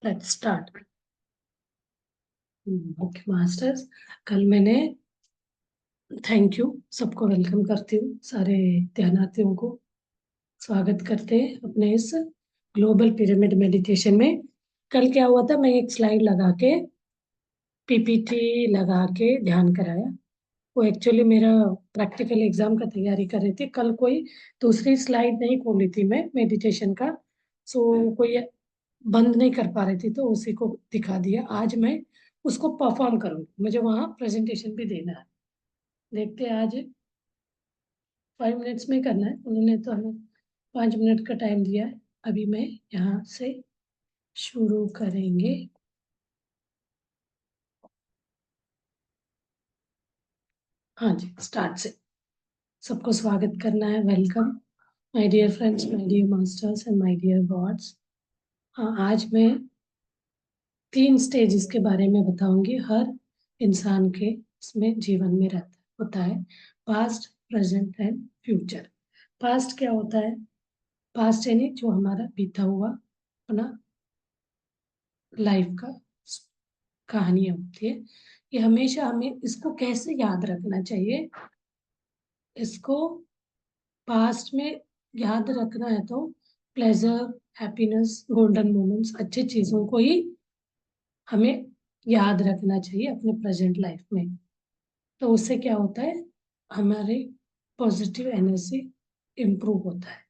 Let's start. Okay masters, कल मैंने thank you सबको वेलकम करती हूँ, सारे ध्यानार्थियों को स्वागत करते हैं अपने इस ग्लोबल पिरामिड मेडिटेशन में। कल क्या हुआ था, मैं एक स्लाइड लगा के पीपीटी लगा के ध्यान कराया। वो एक्चुअली मेरा प्रैक्टिकल एग्जाम का तैयारी कर रही थी। कल कोई दूसरी स्लाइड नहीं खोली थी मैं मेडिटेशन का, सो कोई बंद नहीं कर पा रही थी तो उसी को दिखा दिया। आज मैं उसको परफॉर्म करूंगी, मुझे वहां प्रेजेंटेशन भी देना है। देखते हैं आज 5 मिनट्स में करना है, उन्होंने तो हमें 5 मिनट का टाइम दिया है। अभी मैं यहाँ से शुरू करेंगे। हाँ जी, स्टार्ट से सबको स्वागत करना है, welcome my dear friends, my dear masters and my dear gods. हाँ, आज मैं 3 स्टेजेस के बारे में बताऊंगी। हर इंसान के इसमें जीवन में रहता होता है, past, present and future. Past क्या होता है? पास्ट यानी जो हमारा बीता हुआ अपना लाइफ का कहानियां होती है। ये हमेशा हमें इसको कैसे याद रखना चाहिए, इसको पास्ट में याद रखना है तो प्लेजर, हैप्पीनेस, गोल्डन मोमेंट्स, अच्छी चीजों को ही हमें याद रखना चाहिए अपने प्रेजेंट लाइफ में। तो उससे क्या होता है, हमारी पॉजिटिव एनर्जी इम्प्रूव होता है।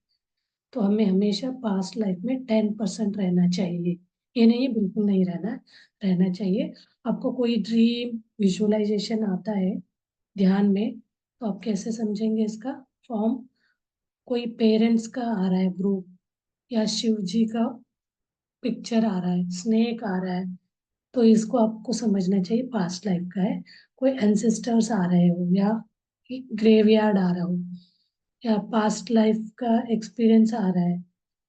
तो हमें हमेशा पास्ट लाइफ में 10% रहना चाहिए। ये नहीं बिल्कुल नहीं रहना चाहिए। आपको कोई ड्रीम विजुअलाइजेशन आता है ध्यान में, तो आप कैसे समझेंगे इसका फॉर्म? कोई पेरेंट्स का आ रहा है ग्रुप, या शिव जी का पिक्चर आ रहा है, स्नेक आ रहा है, तो इसको आपको समझना चाहिए पास्ट लाइफ का है। कोई एंसेस्टर्स आ रहे हो, या ग्रेवयार्ड आ रहा हो, या पास्ट लाइफ का एक्सपीरियंस आ रहा है,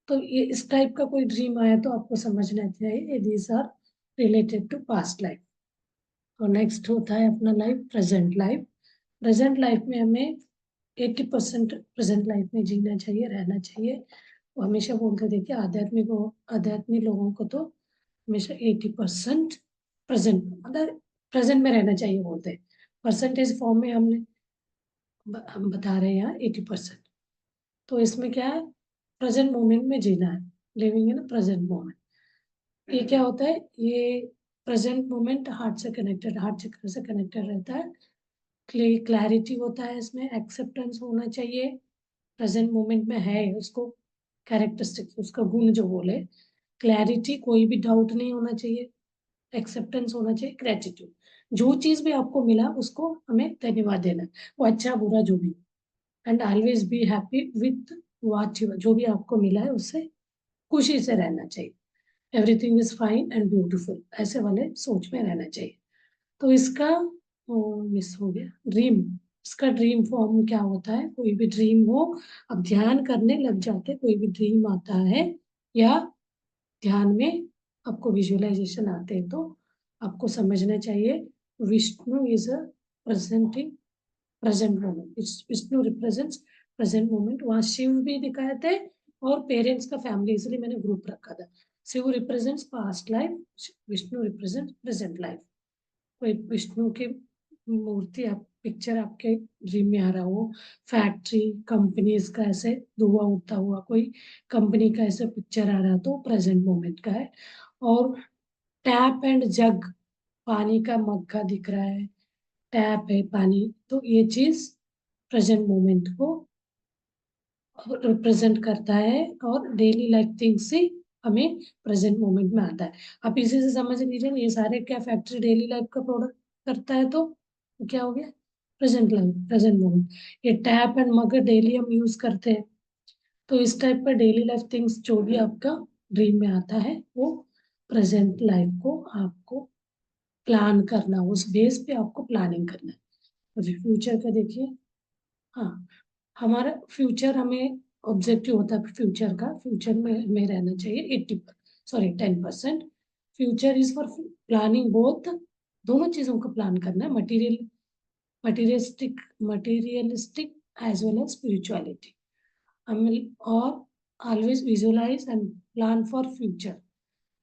तो ये इस टाइप का कोई ड्रीम आया तो आपको समझना चाहिए these are related to past life. और नेक्स्ट होता है अपना life, present life. Present life में हमें 80% प्रेजेंट लाइफ में जीना चाहिए, रहना चाहिए। वो हमेशा बोलते, देखिए आध्यात्मिक लोगों को तो हमेशा 80% प्रेजेंट, मतलब प्रेजेंट में रहना चाहिए बोलते हैं। परसेंटेज फॉर्म में हम बता रहे हैं यहाँ 80%। तो इसमें क्या है, प्रेजेंट मोमेंट में जीना है, लिविंग इन प्रेजेंट मोमेंट। ये क्या होता है, ये प्रेजेंट मोमेंट हार्ट से कनेक्टेड, हार्ट चक्र से कनेक्टेड रहता है। क्लैरिटी होता है इसमें, एक्सेप्टेंस होना चाहिए। प्रेजेंट मोमेंट में है उसको कैरेक्टरिस्टिक्स, उसका गुण जो बोले, क्लैरिटी, कोई भी डाउट नहीं होना चाहिए, एक्सेप्टेंस होना चाहिए, ग्रेटिट्यूड। जो चीज भी आपको मिला उसको हमें धन्यवाद देना है, वो अच्छा बुरा जो भी। And always be happy with what you, जो भी आपको मिला है उससे खुशी से रहना चाहिए। Everything is fine and beautiful, ऐसे वाले सोच में रहना चाहिए। तो इसका मिस हो गया ड्रीम। इसका ड्रीम फॉर्म क्या होता है, कोई भी ड्रीम हो, अब ध्यान करने लग जाते, कोई भी ड्रीम आता है या ध्यान में आपको विजुअलाइजेशन आते हैं, तो आपको समझना चाहिए Vishnu is a presenting present moment. Vishnu represents present moment. वहां शिव भी दिखाए थे और पेरेंट्स का फैमिली, इसलिए मैंने ग्रुप रखा था। Shiva represents past life, Vishnu represent present life. कोई विष्णु की मूर्ति, आप पिक्चर आपके ड्रीम में आ रहा हो, फैक्ट्री कंपनीज का ऐसे धुआं उठता हुआ कोई कंपनी का ऐसे पिक्चर आ रहा, तो प्रेजेंट मोमेंट का है। और टैप एंड जग, पानी का मग्गा दिख रहा है, टैप है पानी, तो ये चीज प्रेजेंट मोमेंट को रिप्रेजेंट करता है। और डेली लाइफ थिंग्स से हमें प्रेजेंट मोमेंट में आता है। आप इसी से समझ लीजिए ये सारे क्या फैक्ट्री डेली लाइफ का प्रोडक्ट करता है, तो क्या हो गया, प्रेजेंट लाइफ, प्रेजेंट मोमेंट। ये टैप एंड मग डेली हम यूज करते हैं, तो इस टाइप का डेली लाइफ थिंग्स जो भी आपका ड्रीम में आता है, वो प्रेजेंट लाइफ को आपको प्लान करना, उस बेस पे आपको प्लानिंग करना है। अभी फ्यूचर का देखिए। हाँ, हमारा फ्यूचर, हमें ऑब्जेक्टिव होता है फ्यूचर का, फ्यूचर में रहना चाहिए 10%। Future is for planning both, दोनों चीजों का प्लान करना है, materialistic as well as spirituality. और always visualise and plan for future.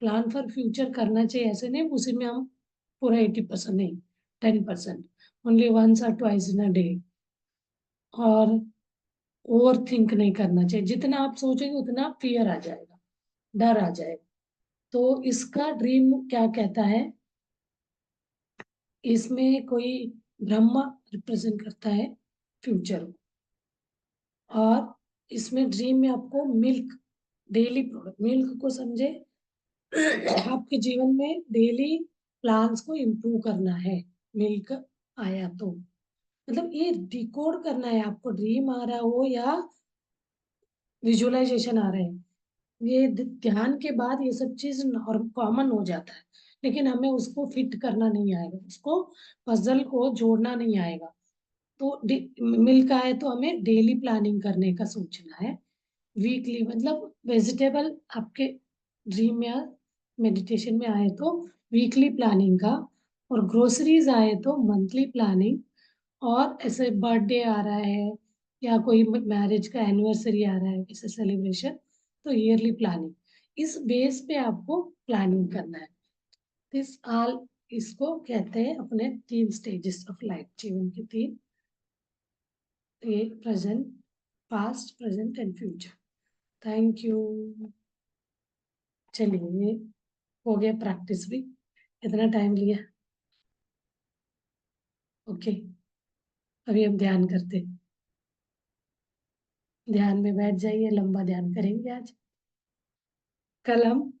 Plan for future करना चाहिए, ऐसे नहीं उसी में हम पूरा 80% नहीं, 10%, ओनली वंस और ट्वाइस इन अ डे। और ओवर थिंक नहीं करना चाहिए, जितना आप सोचेंगे उतना फियर आ जाएगा, डर आ जाएगा। तो इसका ड्रीम क्या कहता है, इसमें कोई ब्रह्मा रिप्रेजेंट करता है फ्यूचर को, और इसमें ड्रीम में आपको मिल्क, डेली प्रोडक्ट मिल्क को समझे आपके जीवन में डेली प्लान्स को इम्प्रूव करना है। मिल्क आया तो मतलब ये डिकोड करना है आपको, ड्रीम आ रहा हो या विजुअलाइजेशन आ रहे हैं, ये ध्यान के बाद ये सब चीज और कॉमन हो जाता है, लेकिन हमें उसको फिट करना नहीं आएगा, उसको पजल को जोड़ना नहीं आएगा। तो मिल का है तो हमें डेली प्लानिंग करने का सोचना है, वीकली मतलब वेजिटेबल आपके ड्रीम या मेडिटेशन में आए तो वीकली प्लानिंग का, और ग्रोसरीज आए तो मंथली प्लानिंग, और ऐसे बर्थडे आ रहा है या कोई मैरिज का एनिवर्सरी आ रहा है किसी सेलिब्रेशन, तो ईयरली प्लानिंग, इस बेस पे आपको प्लानिंग करना है। दिस ऑल, इसको कहते हैं अपने 3 स्टेजेस ऑफ लाइफ, जीवन के 3, present, past, present and future. Thank you. चलिए ये हो गया प्रैक्टिस भी, इतना टाइम लिया। ओके, अभी हम ध्यान करते हैं। ध्यान में बैठ जाइए, लंबा ध्यान करेंगे आज। कल हम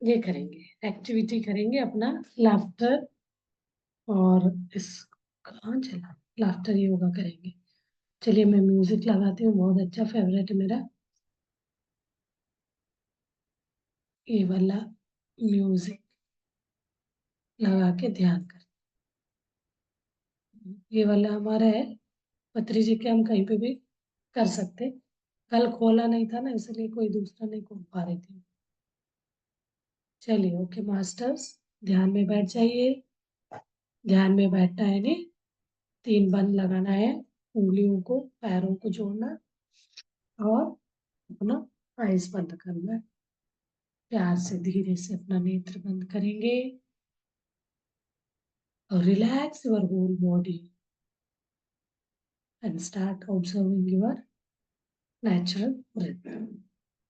ये करेंगे, एक्टिविटी करेंगे अपना, लाफ्टर, और इस कहाँ चला, लाफ्टर योगा करेंगे। चलिए मैं म्यूजिक लगाती हूँ, बहुत अच्छा फेवरेट है मेरा ये वाला म्यूजिक, लगा के ध्यान कर। ये वाला हमारा है, पत्री जी के, हम कहीं पे भी कर सकते। कल खोला नहीं था ना, इसलिए कोई दूसरा नहीं खोल पा रही थी। चलिए ओके मास्टर्स, ध्यान में बैठ जाइए। ध्यान में बैठना है नहीं, 3 बंद लगाना है, उंगलियों को पैरों को जोड़ना, और अपना आइज बंद करना है। प्यार से धीरे से अपना नेत्र बंद करेंगे, और relax your whole body and start observing your natural breath.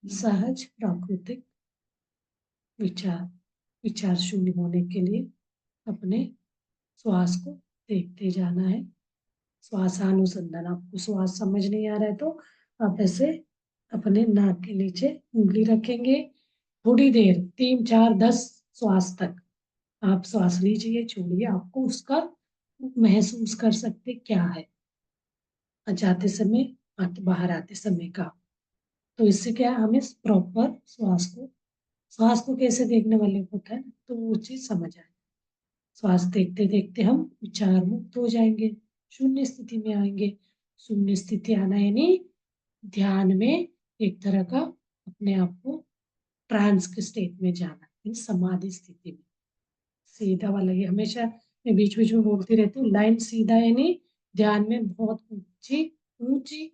सहज प्राकृतिक विचार, विचार शून्य होने के लिए अपने श्वास को देखते जाना है। श्वासानुसंधान, आपको श्वास समझ नहीं आ रहा है तो आप ऐसे अपने नाक के नीचे उंगली रखेंगे, थोड़ी देर 3 4 10 श्वास तक आप श्वास लीजिए, छोड़िए, आपको उसका महसूस कर सकते क्या है जाते समय, बाहर आते समय का। तो इससे क्या है, हमें प्रॉपर श्वास को कैसे देखने वाले होता है तो वो चीज समझ आए। श्वास देखते देखते हम विचार मुक्त हो जाएंगे, शून्य स्थिति में आएंगे। शून्य स्थिति आना यानी ध्यान में एक तरह का अपने आप को ट्रांस के स्टेट में जाना, समाधि स्थिति में। सीधा वाला, ये हमेशा मैं बीच बीच में बोलती रहती हूँ, लाइन सीधा यानी ध्यान में बहुत ऊंची ऊंची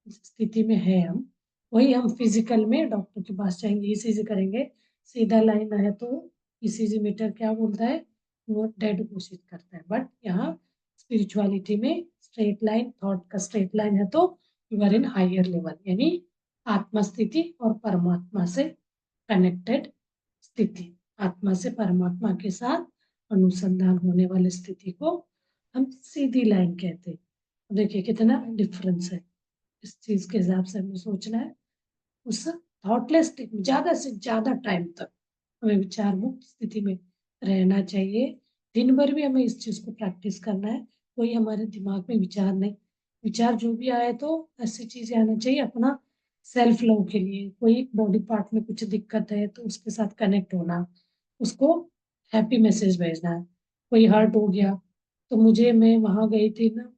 स्थिति में है हम। वही हम फिजिकल में डॉक्टर के पास जाएंगे, ईसीजी करेंगे, सीधा लाइन है तो ईसीजी मीटर क्या बोलता है, वो डेड घोषित करता है। बट यहाँ स्पिरिचुअलिटी में स्ट्रेट लाइन, थॉट का स्ट्रेट लाइन है तो you are in higher level, यानी आत्मा स्थिति और परमात्मा से कनेक्टेड स्थिति, आत्मा से परमात्मा के साथ अनुसंधान होने वाली स्थिति को हम सीधी लाइन कहते हैं। देखिए कितना डिफरेंस है, इस चीज के हिसाब से हमें सोचना है। उस थॉटलेस स्टेट में ज्यादा से ज्यादा टाइम तक हमें विचार मुक्त स्थिति में रहना चाहिए। दिन भर भी हमें इस चीज को प्रैक्टिस करना है, कोई हमारे दिमाग में विचार नहीं, विचार जो भी आए तो ऐसी चीजें आना चाहिए अपना सेल्फ लव के लिए। कोई बॉडी पार्ट में कुछ दिक्कत है तो उसके साथ कनेक्ट होना, उसको हैप्पी मैसेज भेजना है। कोई हर्ट हो गया तो मुझे, मैं वहां गई थी ना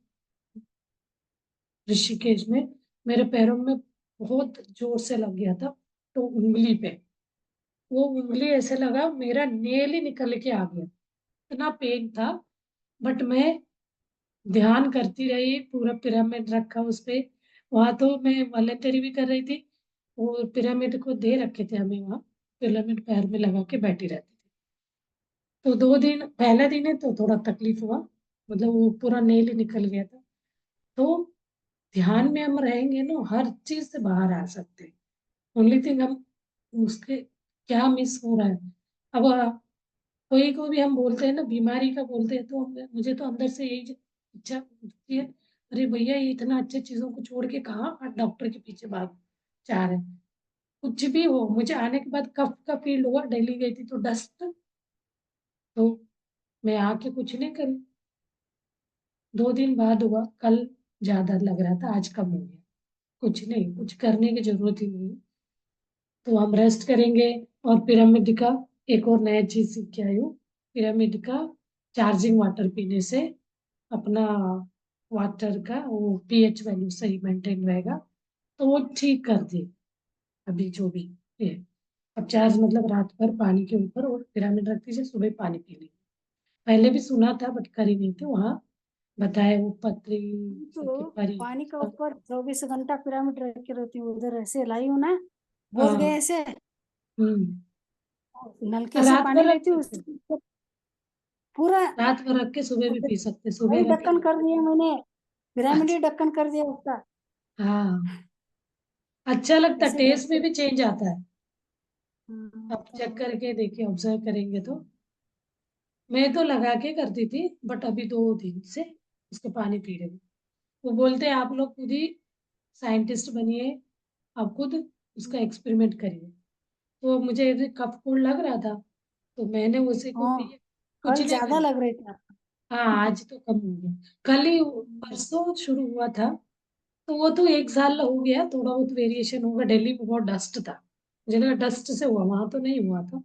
ऋषिकेश में, मेरे पैरों में बहुत जोर से लग गया था, तो उंगली पे, वो उंगली ऐसे लगा मेरा नेल ही निकल के आ गया, इतना पेन था। बट मैं ध्यान करती रही, पूरा पिरामिड रखा उस पे, वहां तो मैं वॉलेंटरी भी कर रही थी, वो पिरामिड को दे रखे थे हमें वहाँ, फिलामेंट पैर में लगा के बैठी रहती थी। तो 2 दिन, पहले दिन है तो थोड़ा तकलीफ हुआ, मतलब वो पूरा नेल ही निकल गया था। तो ध्यान में हम रहेंगे ना, हर चीज से बाहर आ सकते हैं। ओनली थिंग हम उसके क्या मिस हो रहा है। अब कोई को भी हम बोलते हैं ना, बीमारी का बोलते हैं, तो मुझे तो अंदर से यही इच्छा होती है, अरे भैया ये इतना अच्छे चीजों को छोड़ के कहाँ डॉक्टर के पीछे भाग जा रहे हैं। कुछ भी हो, मुझे आने के बाद कफ का फील हुआ, दिल्ली गई थी तो डस्ट, तो मैं आके कुछ नहीं करी। 2 दिन बाद हुआ, कल ज्यादा लग रहा था, आज कम हो गया। कुछ नहीं, कुछ करने की जरूरत ही नहीं है। तो हम रेस्ट करेंगे। और पिरामिड का एक और नया चीज सीख के आई हूँ। पिरामिड का चार्जिंग वाटर पीने से अपना वाटर का वो पीएच वैल्यू सही मेंटेन रहेगा, तो वो ठीक कर दे अभी जो भी है। अब चार्ज मतलब रात भर पानी के ऊपर और पिरामिड रख दीजिए, सुबह पानी पी लीजिए। पहले भी सुना था बट करी नहीं थी वहाँ, बताए वो पत्री की तो परी पानी का सब। ऊपर 24 घंटा पिरामिड रख के रहती हूँ, उधर ऐसे लाई हूँ ना, बोध गए हाँ। ऐसे, हम्म। नलके से रात पानी भर रख लेती हूँ सकते, पूरा। रात भर रख के सुबह भी पी सकते, वही सुबह रख के। ढक्कन कर दिया मैंने, पिरामिड ही अच्छा। ढक्कन कर दिया उसका। हाँ, अच्छा लगता, ऐसे टेस्ट में करके। भी चेंज आता है। आप चेक तो करके देखिए, ऑब्जर्व करेंगे तो। मैं तो लगा के करती थी, बट अभी 2 दिन से उसका पानी पी रही हूँ। वो बोलते हैं आप लोग खुद ही साइंटिस्ट बनिए, आप खुद उसका एक्सपेरिमेंट करिए। तो मुझे कफ कोल्ड लग रहा था, तो मैंने उसी को हाँ, पिया, कुछ कल नहीं ज्यादा करी। लग रही था। हाँ, आज तो कम हो गया। कल ही, परसों शुरू हुआ था, तो वो तो 1 साल हो गया, थोड़ा बहुत वेरिएशन होगा। दिल्ली में बहुत डस्ट था, मुझे लगा डस्ट से हुआ, वहां तो नहीं हुआ था।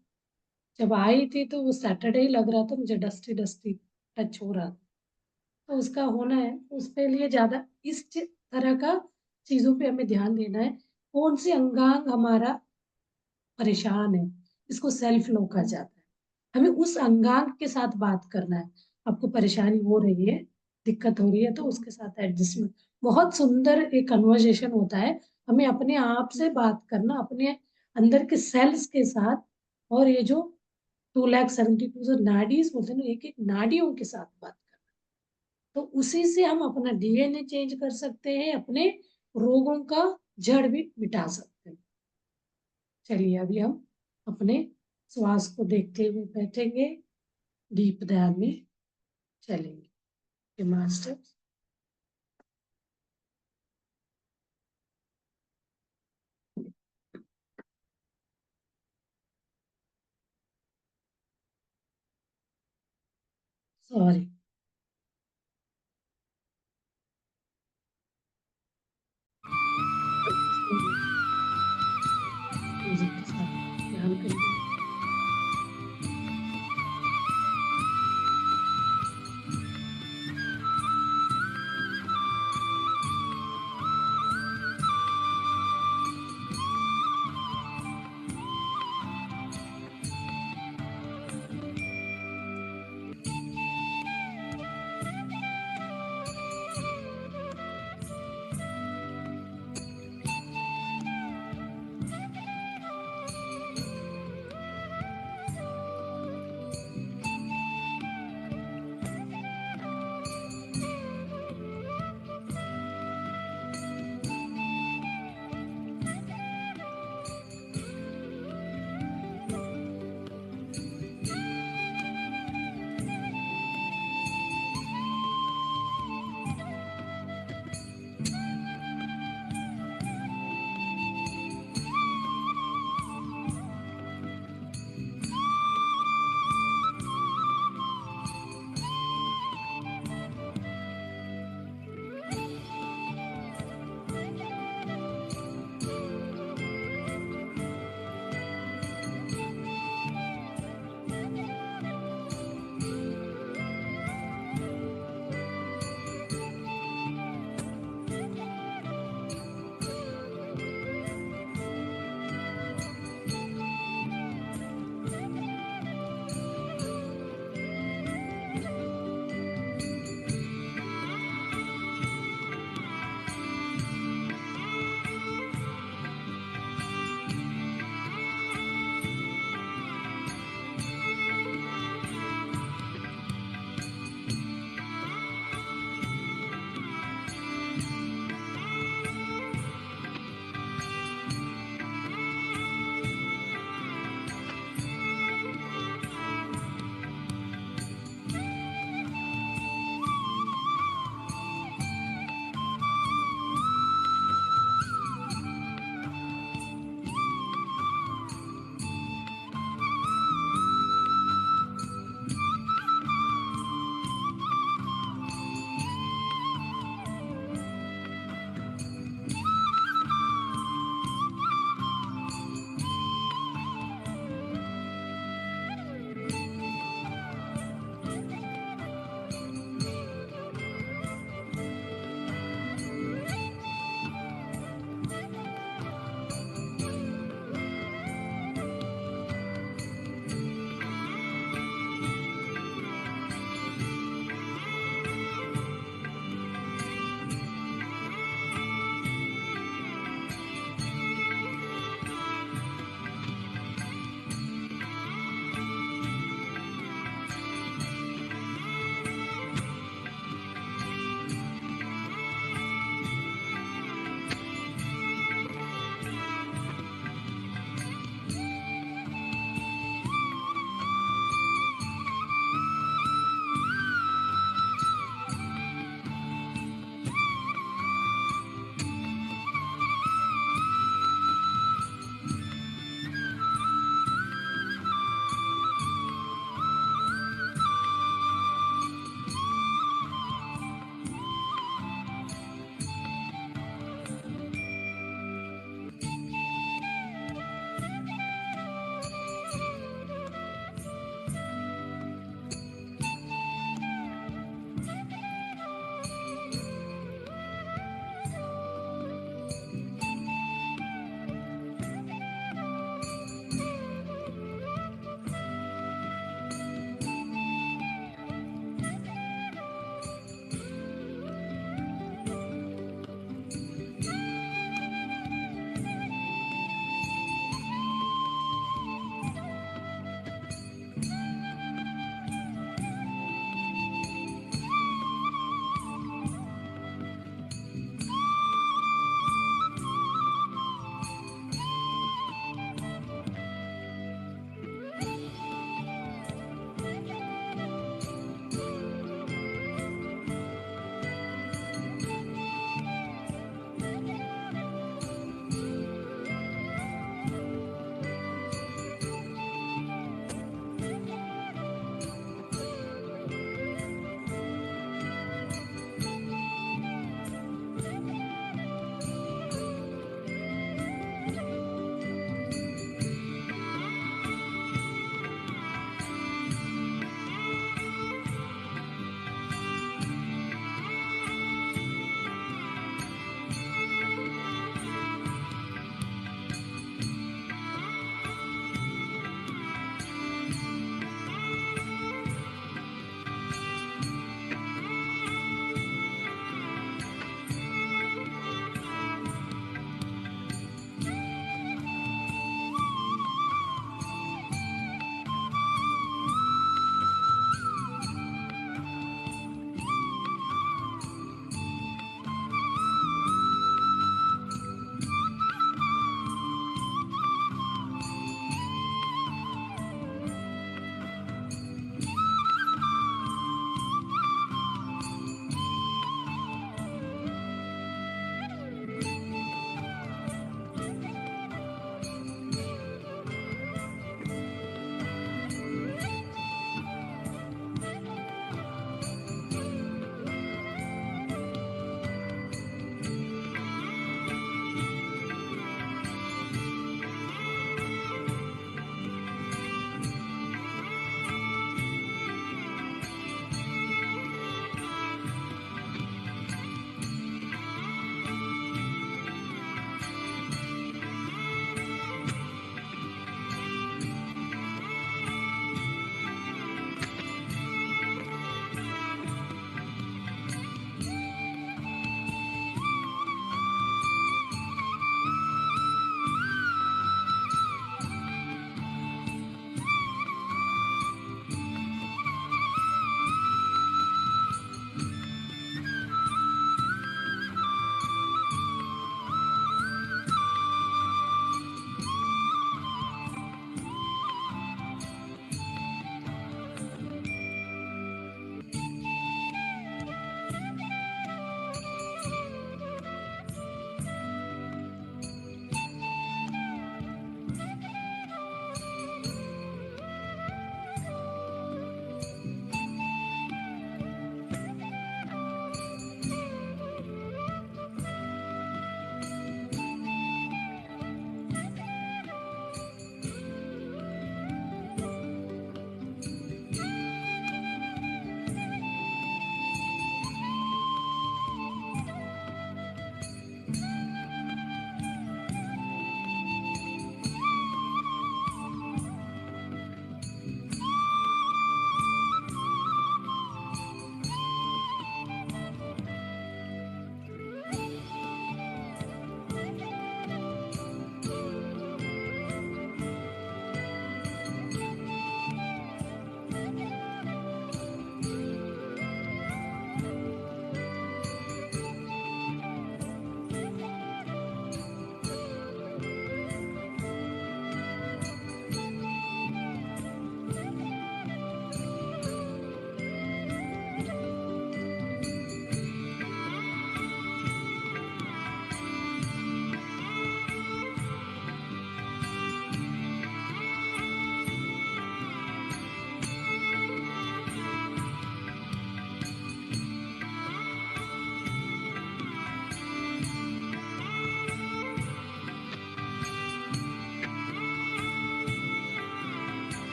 जब आई थी तो वो सैटरडे ही लग रहा था मुझे, डस्टी डस्टी टच हो रहा था। तो उसका होना है, उस पे लिए ज्यादा तरह का चीजों पे हमें ध्यान देना है। कौन से अंगांग हमारा परेशान है, इसको सेल्फ नो कहा जाता है। हमें उस अंगांग के साथ बात करना है। आपको परेशानी हो रही है, दिक्कत हो रही है, तो उसके साथ एडजस्टमेंट, बहुत सुंदर एक कन्वर्जेशन होता है। हमें अपने आप से बात करना, अपने अंदर के सेल्स के साथ। और ये जो 2,72 जो नाडीज बोलते हैं ना, एक एक नाडियों के साथ बात करना, तो उसी से हम अपना डीएनए चेंज कर सकते हैं, अपने रोगों का जड़ भी मिटा सकते हैं। चलिए अभी हम अपने श्वास को देखते हुए बैठेंगे, डीप ध्यान में चलेंगे। Master, sorry. म्यूजिक के साथ ध्यान करिए।